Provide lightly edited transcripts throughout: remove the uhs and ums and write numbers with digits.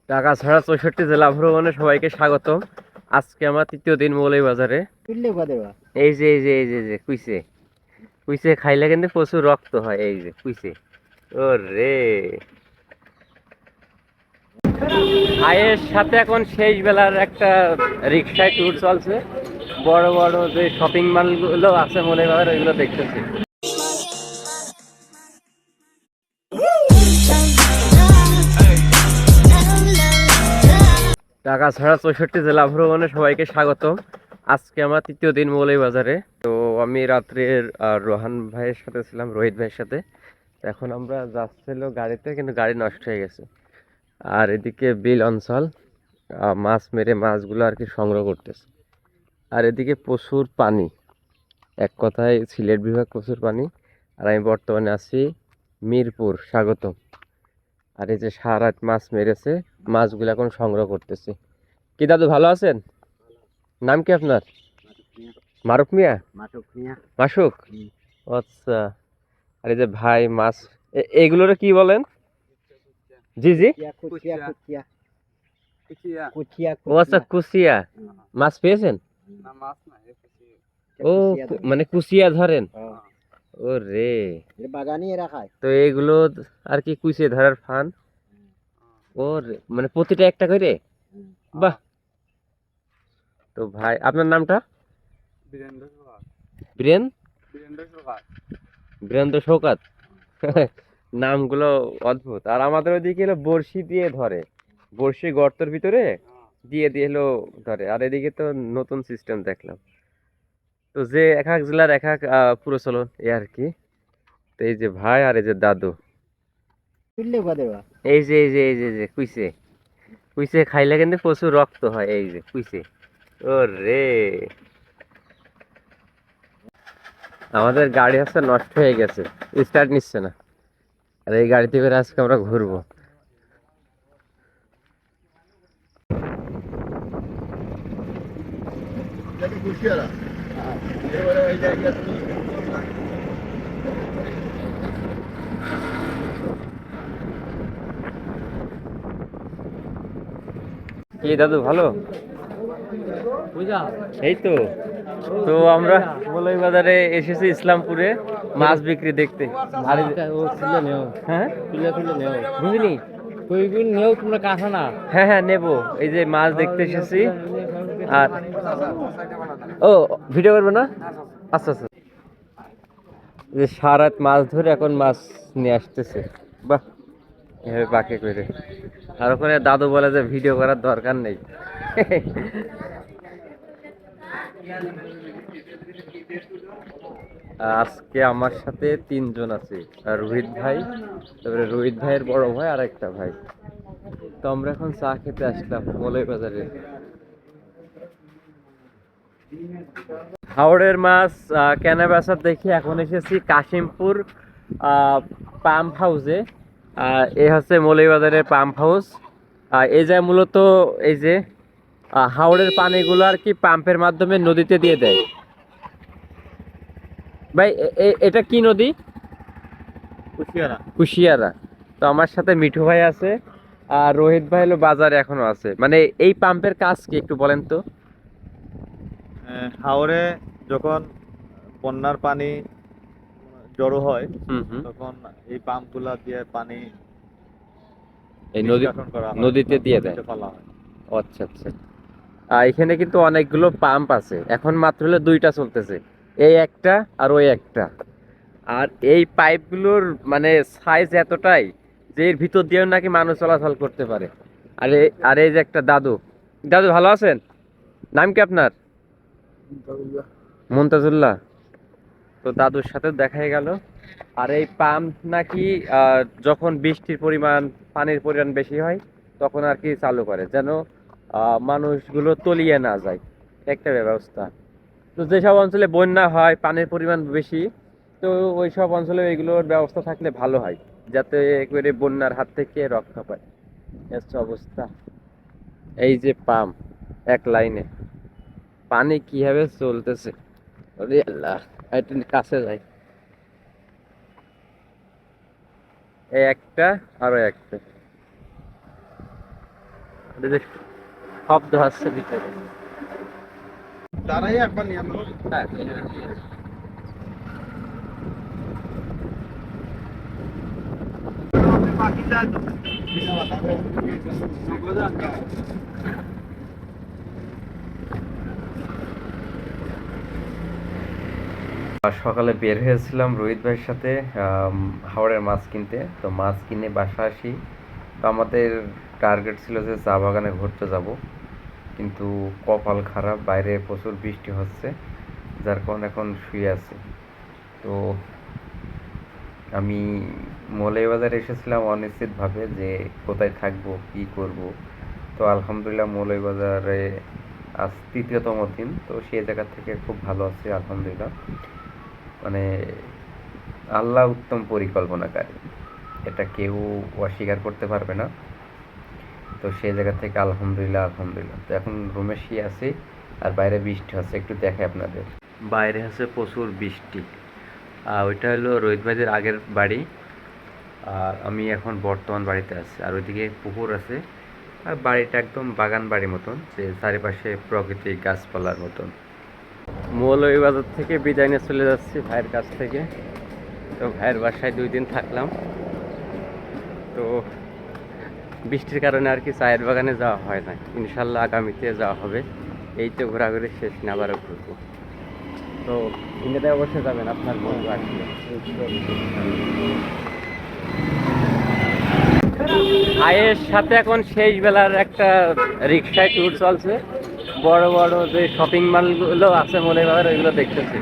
ঢাকা ছাড়া ৬৪ জেলা ভ্রমণে সবাইকে স্বাগত। আজকে আমার তৃতীয় দিন মৌলভীবাজারে। এই যে কুইছে কুইছে খাইলে কিন্তু প্রচুর রক্ত হয়। এই যে কুইছে, ওরে ভাইয়ের সাথে এখন শেষ বেলার একটা রিক্সায় ট্যুর চলছে। বড় বড় যে শপিং মল গুলো আছে মৌলভীবাজার, ওইগুলো দেখতেছি। ঢাকা ছাড়া ৬৪ জেলা ভ্রমণে সবাইকে স্বাগত। আজকে আমার তৃতীয় দিন মৌলভীবাজারে। তো আমি রাত্রের রোহান ভাইয়ের সাথে ছিলাম, রোহিত ভাইয়ের সাথে। এখন আমরা যাচ্ছিল গাড়িতে, কিন্তু গাড়ি নষ্ট হয়ে গেছে। আর এদিকে বিল অঞ্চল, মাছ মেরে মাছগুলো আর কি সংগ্রহ করতেছে। আর এদিকে প্রচুর পানি, এক কথায় সিলেট বিভাগ প্রচুর পানি। আর আমি বর্তমানে আছি মিরপুর স্বাগতম। আর এই যে সারা রাত মাছ মেরেছে, মাছগুলো এখন সংগ্রহ করতেছি। কি দাদু ভালো আছেন? নাম কি আপনার? মারুফ মিয়া। মাসুক, আচ্ছা। আর এই যে ভাই মাছ, এগুলোরে কি বলেন? জি জি, ও আচ্ছা, কুচিয়া। মাছ পেয়েছেন? ও মানে কুচিয়া ধরেন? ও রে, তো এগুলো আর কি কুচিয়া ধরার ফান। ও মানে প্রতিটা একটা করে? বাহ। তো ভাই আপনার নামটা? বীরেন বীরেন্দ্র শৌকাত। নামগুলো অদ্ভুত। আর আমাদের ওইদিকে হলো বড়শি দিয়ে ধরে, বড়শি গর্তের ভিতরে দিয়ে দিয়ে হলো ধরে। আর এদিকে তো নতুন সিস্টেম দেখলাম। তো যে এক এক জেলার এক এক প্রচলন, এই আর কি। তো এই যে ভাই আর এই যে দাদু, এই যে কুইছে কুইছে খাইলে কিন্তু প্রচুর রক্ত হয়। এই যে কুইছে, ও রে। আমাদের গাড়ি হচ্ছে নষ্ট হয়ে গেছে, স্টার্ট নিচ্ছে না। আর এই গাড়িতে করে আজকে আমরা ঘুরবো। কি দাদু ভালো? এই তো। তো আমরা মৌলভীবাজারে এসেছি ইসলামপুরে মাছ বিক্রি দেখতে। আর হ্যাঁ বুঝিনি। হ্যাঁ হ্যাঁ নেবো। এই যে মাছ দেখতে এসেছি। আর ও ভিডিও করবো না? আচ্ছা আচ্ছা। যে সারা রাত মাছ ধরে এখন মাছ নিয়ে আসতেছে। বাহ, এভাবে বাঁকে করে। আর ওখানে দাদু বলে যে ভিডিও করার দরকার নেই। আজকে আমার সাথে তিনজন আছে। আর রোহিত ভাই, তারপরে রোহিত ভাইয়ের বড় ভাই আর একটা ভাই। তো আমরা এখন চা খেতে আসলাম মৌলভীবাজারে। হাওড়ের মাছ কেনা বেচা দেখি এখন এসেছি কাশিমপুর পাম্প হাউসে। এ হচ্ছে মৌলভীবাজারের পাম্প হাউস। এই যে মূলত এই যে হাওড়ের পানিগুলো আর কি পাম্পের মাধ্যমে নদীতে দিয়ে দেয়। ভাই এটা কি নদী? কুশিয়ারা। তো আমার সাথে মিঠু ভাই আছে, আর রোহিত ভাই হলো বাজারে এখনো আছে। মানে এই পাম্পের কাজ কি একটু বলেন তো? হাওরে যখন বন্যার পানি জড়ো হয় হুম হুম। তখন এই পাম্পগুলা দিয়ে পানি এই নিষ্কাশন করা হয়, নদীতে দিয়ে দেয়? নদীতে ফেলা হয়। ও আচ্ছা আচ্ছা। এখানে কিন্তু অনেকগুলো পাম্প আছে, এখন মাত্র হলো দুইটা চলতেছে, এই একটা আর ওই একটা। আর এই পাইপগুলোর মানে সাইজ এতটাই যে এর ভিতর দিয়েও নাকি মানুষ চলাচল করতে পারে। আর এই যে একটা দাদু। দাদু ভালো আছেন? নাম কি আপনার? মুনতাজুল্লাহ। তো দাদুর সাথে দেখাই গেল। আর এই পাম্প নাকি যখন বৃষ্টির পরিমাণ, পানির পরিমাণ বেশি হয় তখন আর কি চালু করে, যেন মানুষগুলো তলিয়ে না যায়, একটা ব্যবস্থা। তো যেসব অঞ্চলে বন্যা হয়, পানির পরিমাণ বেশি, তো ওই সব অঞ্চলে এগুলোর ব্যবস্থা থাকলে ভালো হয়, যাতে করে বন্যার হাত থেকে রক্ষা পায়। হচ্ছে অবস্থা। এই যে পাম্প এক লাইনে, পানি কিভাবে চলতেছে, ওরে আল্লাহ। একটু কাছে যাই। এই একটা, আরো একটা। এই যে শব্দ হচ্ছে ভিতরে। তারাই একবার নিয়ে হ্যাঁ। আর সকালে বের হয়েছিলাম রোহিত ভাইয়ের সাথে হাওড়ের মাছ কিনতে। তো মাছ কিনে বাসা আসি। তো আমাদের টার্গেট ছিল যে চা বাগানে ঘুরতে যাব, কিন্তু কপাল খারাপ, বাইরে প্রচুর বৃষ্টি হচ্ছে, যার কারণে এখন শুয়ে আছি। তো আমি মৌলভীবাজারে এসেছিলাম অনিশ্চিতভাবে যে কোথায় থাকবো কী করব। তো আলহামদুলিল্লাহ মৌলভীবাজারে আজ তৃতীয়তম দিন। তো সেই জায়গা থেকে খুব ভালো আছি আলহামদুলিল্লাহ। মানে আল্লাহ উত্তম পরিকল্পনাকারী, এটা কেউ অস্বীকার করতে পারবে না। তো সেই জায়গা থেকে আলহামদুলিল্লাহ আলহামদুলিল্লাহ। তো এখন রুমে শুয়ে আছি আর বাইরে বৃষ্টি হচ্ছে, একটু দেখাই আপনাদের। বাইরে হচ্ছে প্রচুর বৃষ্টি। ওইটা হলো রোহিত ভাইদের আগের বাড়ি, আর আমি এখন বর্তমান বাড়িতে আছি। আর ওইদিকে পুকুর আছে, আর বাড়িটা একদম বাগান বাড়ির মতন, যে চারিপাশে প্রকৃতি গাছপালার মতন। মৌলভীবাজার থেকে বিদায় নিয়ে চলে যাচ্ছি ভাইয়ের কাছ থেকে। তো ভাইয়ের বাসায় 2 দিন থাকলাম। তো বৃষ্টির কারণে আর কি চায়ের বাগানে যাওয়া হয় না, ইনশাল্লাহ আগামীতে যাওয়া হবে। এই তো ঘোরাঘুরি শেষ, না আবারও ঘুরবো। তো ইন্ডিয়াতে অবশ্যই যাবেন আপনার বন্ধু আসলে। ভাইয়ের সাথে এখন শেষ বেলার একটা রিক্সায় ট্যুর চলছে। বড় বড় যে শপিং মলগুলো আছে মনে হয় ওইগুলো দেখতেছি।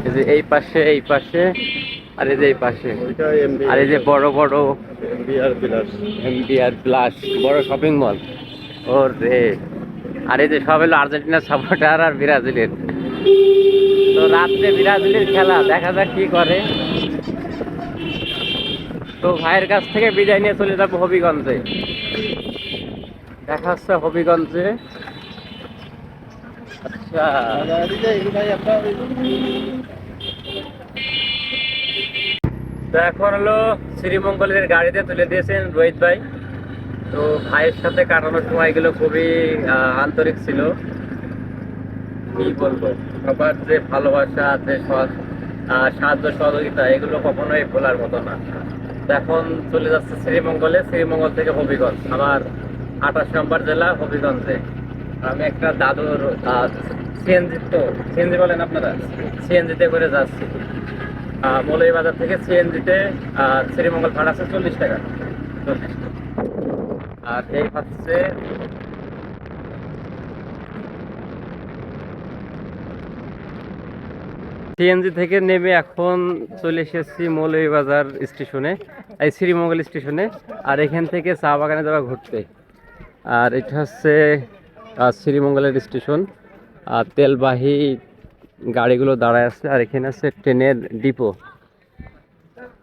এই যে এই পাশে, এই পাশে, আর এই যে এই পাশে, আর এই যে বড় বড় এমবিআর প্লাস বড় শপিং মল। ওর রে, আর এই যে সব হলো আর্জেন্টিনার সাপোর্টার আর ব্রাজিলের। তো রাত্রে ব্রাজিলের খেলা, দেখা যাক কি করে। তো ভাইয়ের কাছ থেকে বিদায় নিয়ে চলে যাবো হবিগঞ্জে। দেখা হচ্ছে হবিগঞ্জে। আচ্ছা, তো এখন হলো শ্রীমঙ্গলের গাড়িতে তুলে দিয়েছেন রোহিত ভাই। তো ভাইয়ের সাথে কাটানোর সময়গুলো খুবই আন্তরিক ছিল। কি বলবো, সবার যে ভালোবাসা, যে সাহায্য সহযোগিতা, এগুলো কখনোই ভোলার মতো না। তো এখন চলে যাচ্ছে শ্রীমঙ্গলে, শ্রীমঙ্গল থেকে হবিগঞ্জ, আমার 28 নম্বর জেলা হবিগঞ্জে। আমি একটা দাদুর সিএনজি, তো সিএনজি বলেন আপনারা, সিএনজিতে করে যাচ্ছি। মৌলভীবাজার থেকে সিএনজিতে শ্রীমঙ্গল ভাড়া আছে 40 টাকা। আর এই হচ্ছে সিএনজি থেকে নেমে এখন চলে এসেছি মৌলভীবাজার স্টেশনে, এই শ্রীমঙ্গল স্টেশনে। আর এখান থেকে চা বাগানে যাওয়া ঘুরতে। আর এটা হচ্ছে শ্রীমঙ্গলের স্টেশন। আর তেলবাহী গাড়িগুলো দাঁড়ায় আছে, আর এখানে আছে ট্রেনের ডিপো।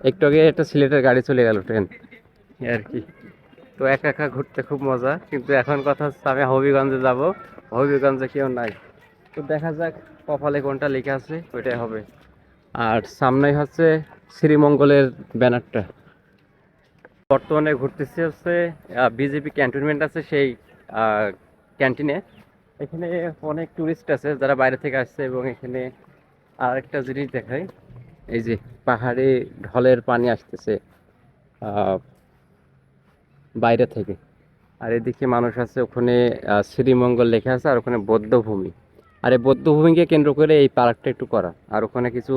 একটু আগে একটা সিলেটের গাড়ি চলে গেল, ট্রেন আর কি। তো একা একা ঘুরতে খুব মজা, কিন্তু এখন কথা হচ্ছে আমি হবিগঞ্জে যাব। হবিগঞ্জে কেউ নাই, তো দেখা যাক কপালে কোনটা লেখা আছে ওইটাই হবে। আর সামনেই হচ্ছে শ্রীমঙ্গলের ব্যানারটা। বর্তমানে ঘুরতেছি হচ্ছে বিজেপি ক্যান্টনমেন্ট আছে, সেই ক্যান্টিনে। এখানে অনেক টুরিস্ট আছে যারা বাইরে থেকে আসছে, এবং এখানে আর একটা জিনিস দেখাই, এই যে পাহাড়ে ঢলের পানি আসতেছে বাইরে থেকে। আর এদিকে মানুষ আছে, ওখানে শ্রীমঙ্গল লেখা আছে, আর ওখানে বৌদ্ধভূমি। আর এই বৌদ্ধভূমিকে কেন্দ্র করে এই পার্কটা একটু করা। আর ওখানে কিছু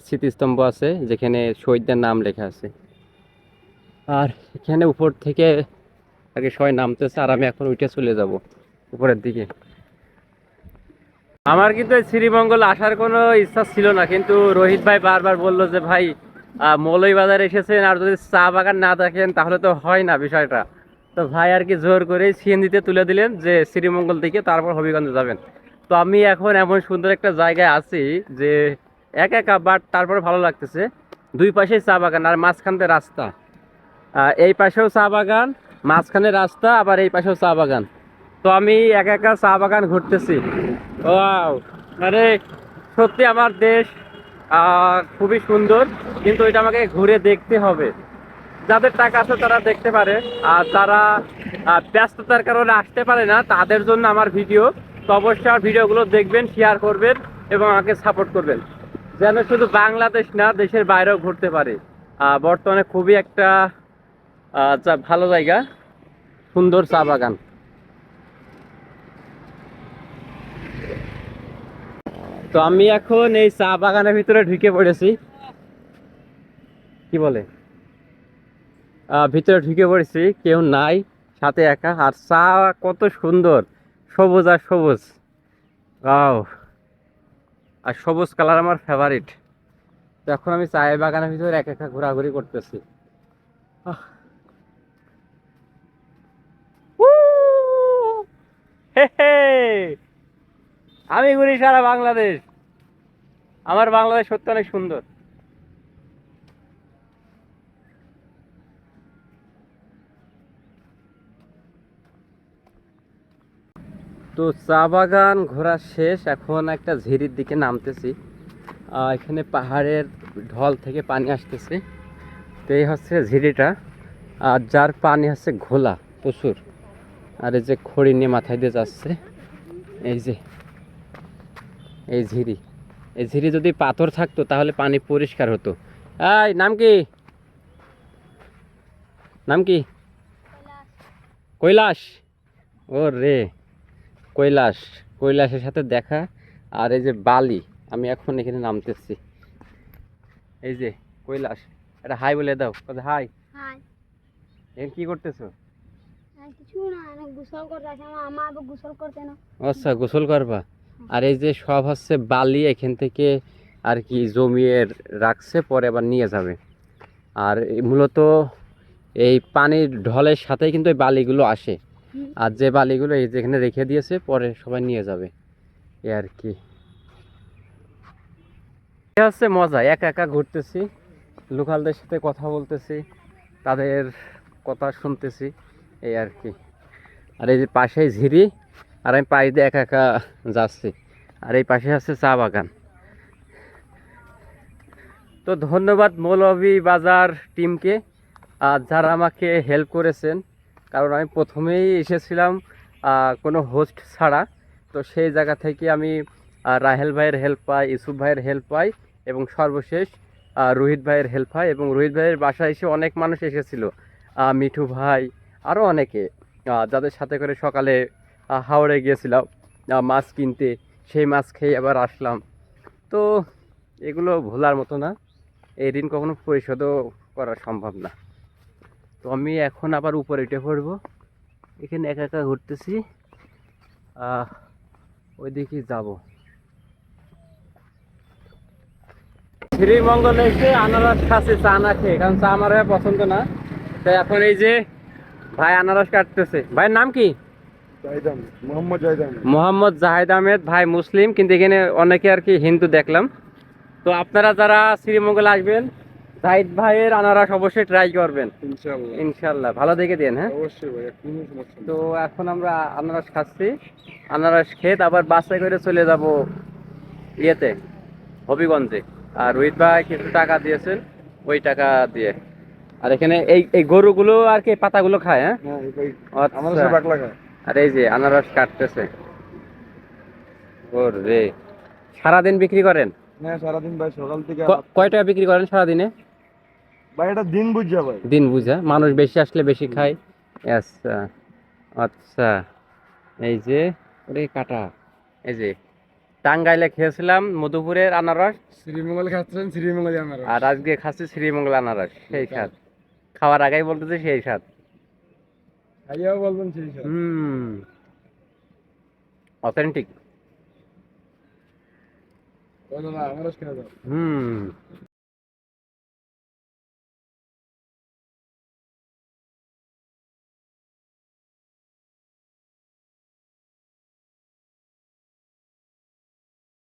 স্মৃতিস্তম্ভ আছে যেখানে শহীদদের নাম লেখা আছে। আর এখানে উপর থেকে আগে সবাই নামতেছে, আর আমি এখন উঠে চলে যাব উপরের দিকে। আমার কিন্তু এই শ্রীমঙ্গল আসার কোনো ইচ্ছা ছিল না, কিন্তু রোহিত ভাই বারবার বলল যে ভাই মৌলভীবাজার এসেছেন, আর যদি চা বাগান না দেখেন তাহলে তো হয় না বিষয়টা। তো ভাই আর কি জোর করে সিএনজিতে তুলে দিলেন যে শ্রীমঙ্গল থেকে তারপর হবিগঞ্জে যাবেন। তো আমি এখন এমন সুন্দর একটা জায়গায় আছি যে একা একা, বাট তারপরে ভালো লাগতেছে। দুই পাশেই চা বাগান, আর মাঝখান দিয়ে রাস্তা। এই পাশেও চা বাগান, মাঝখানে রাস্তা, আবার এই পাশেও চা বাগান। তো আমি একা একা চা বাগান ঘুরতেছি। ওয়াও, আরে সত্যি আমার দেশ খুবই সুন্দর, কিন্তু এটা আমাকে ঘুরে দেখতে হবে। যাদের টাকা আছে তারা দেখতে পারে, আর যারা ব্যস্ততার কারণে আসতে পারে না তাদের জন্য আমার ভিডিও। তো অবশ্যই আমার ভিডিওগুলো দেখবেন, শেয়ার করবেন এবং আমাকে সাপোর্ট করবেন, যেন শুধু বাংলাদেশ না দেশের বাইরেও ঘুরতে পারে। বর্তমানে খুবই একটা ভালো জায়গা, সুন্দর চা বাগান। তো আমি এখন এই চা বাগানের ভিতরে ঢুকে পড়েছি, কি বলে, ভিতরে ঢুকে পড়েছি, কেউ নাই, সাথে একা। আর চা কত সুন্দর, সবুজ আর সবুজ, ওয়াও! আর সবুজ কালার আমার ফেভারিট। তো এখন আমি চায়ের বাগানের ভিতরে একা একা ঘোরাঘুরি করতেছি। আহ! উহ! হে হে! আমি ঘুরি সারা বাংলাদেশ, আমার বাংলাদেশ সত্যি অনেক সুন্দর। তো চা বাগান ঘোরা শেষ, এখন একটা ঝিরির দিকে নামতেছি। এখানে পাহাড়ের ঢল থেকে পানি আসতেছে। তো এই হচ্ছে ঝিরিটা, আর যার পানি হচ্ছে ঘোলা প্রচুর। আর এই যে খড়ি নিয়ে মাথায় দিয়ে যাচ্ছে, এই যে এই ঝিরি, এই ঝিরি যদি পাথর থাকতো তাহলে পানি পরিষ্কার হতো। এই নাম কি, নাম কি? কৈলাস। ও রে, কৈলাস, কৈলাসের সাথে দেখা। আর এই যে বালি, আমি এখন এখানে নামতেছি। এই যে কৈলাস, এটা হাই বলে দাও, হাই। হাই। এখন কি করতেছো? কিছু না, গোসল করতে আছে আমার, গোসল করতে না। আচ্ছা, গোসল করবা। আর এই যে সব হচ্ছে বালি, এখান থেকে আর কি জমিয়ে রাখছে, পরে আবার নিয়ে যাবে। আর মূলত এই পানির ঢলের সাথেই কিন্তু এই বালিগুলো আসে। আর যে বালিগুলো এই যেখানে রেখে দিয়েছে, পরে সবাই নিয়ে যাবে, এই আর কি। এটা হচ্ছে মজা, একা একা ঘুরতেছি, লোকালদের সাথে কথা বলতেছি, তাদের কথা শুনতেছি, এই আর কি। আর এই যে পাশেই ঝিরি, আর আমি পাশ দিয়ে একা একা যাচ্ছি। আর এই পাশে আছে চা বাগান। তো ধন্যবাদ মৌলভীবাজার টিমকে, যারা আমাকে হেল্প করেছেন। কারণ আমি প্রথমেই এসেছিলাম কোনো হোস্ট ছাড়া। তো সেই জায়গা থেকে আমি রাহেল ভাইয়ের হেল্প পাই, ইউসুফ ভাইয়ের হেল্প পাই, এবং সর্বশেষ রোহিত ভাইয়ের হেল্প পাই। এবং রোহিত ভাইয়ের বাসায় এসে অনেক মানুষ এসেছিল, মিঠু ভাই, আরও অনেকে, যাদের সাথে করে সকালে হাওড়ে গিয়েছিলাম মাছ কিনতে, সেই মাছ খেয়ে আবার আসলাম। তো এগুলো ভোলার মতো না, এই ঋণ কখনো পরিশোধও করা সম্ভব না। তো আমি এখন আবার উপরে উঠে পড়বো, এখানে একা একা ঘুরতেছি, ওইদিকে যাব। শ্রীমঙ্গলে এসে আনারস খাচ্ছি চা না খেয়ে, কারণ চা আমার পছন্দ না। তো এখন এই যে ভাই আনারস কাটতেছে। ভাইয়ের নাম কি? মোহাম্মদ জাহিদ আহমেদ। ভাই মুসলিম, কিন্তু এখানে অনেকে আর কি হিন্দু দেখলাম। তো আপনারা যারা শ্রীমঙ্গলে আসবেন, জাহিদ ভাইয়ের আনারস অবশ্যই ট্রাই করবেন, ইনশাল্লাহ। ভালো দেখে দেন, হ্যাঁ অবশ্যই ভাই। তো এখন আমরা আনারস খাচ্ছি, আনারস খেয়ে আবার বাসে করে চলে যাব ইয়েতে, হবিগঞ্জে। আর রোহিত ভাই কিছু টাকা দিয়েছেন, ওই টাকা দিয়ে। আর এখানে এই এই গরুগুলো আর কি পাতাগুলো খায়, হ্যাঁ। আচ্ছা। আর এই যে আনারস কাটতেছে, ওরে, সারাদিন বিক্রি করেন? হ্যাঁ, সারাদিন ভাই, সকাল থেকে। কয় টাকা বিক্রি করেন সারাদিনে? ভাই এটা দিন বুঝা ভাই, দিন বুঝা, মানুষ বেশি আসলে বেশি খায়। আচ্ছা আচ্ছা। এই যে ওরে কাটা, এই যে টাঙ্গাইলে খেয়েছিলাম মধুপুরের আনারস, শ্রীমঙ্গল খাচ্ছেন শ্রীমঙ্গল আনারস, আর আজকে খাচ্ছি শ্রীমঙ্গল আনারস। সেই স্বাদ, খাওয়ার আগেই বলতেছি সেই স্বাদ। খাইয়াও বলবেন সেই স্বাদ। অথেন্টিক। আনারস খাওয়া যাবে।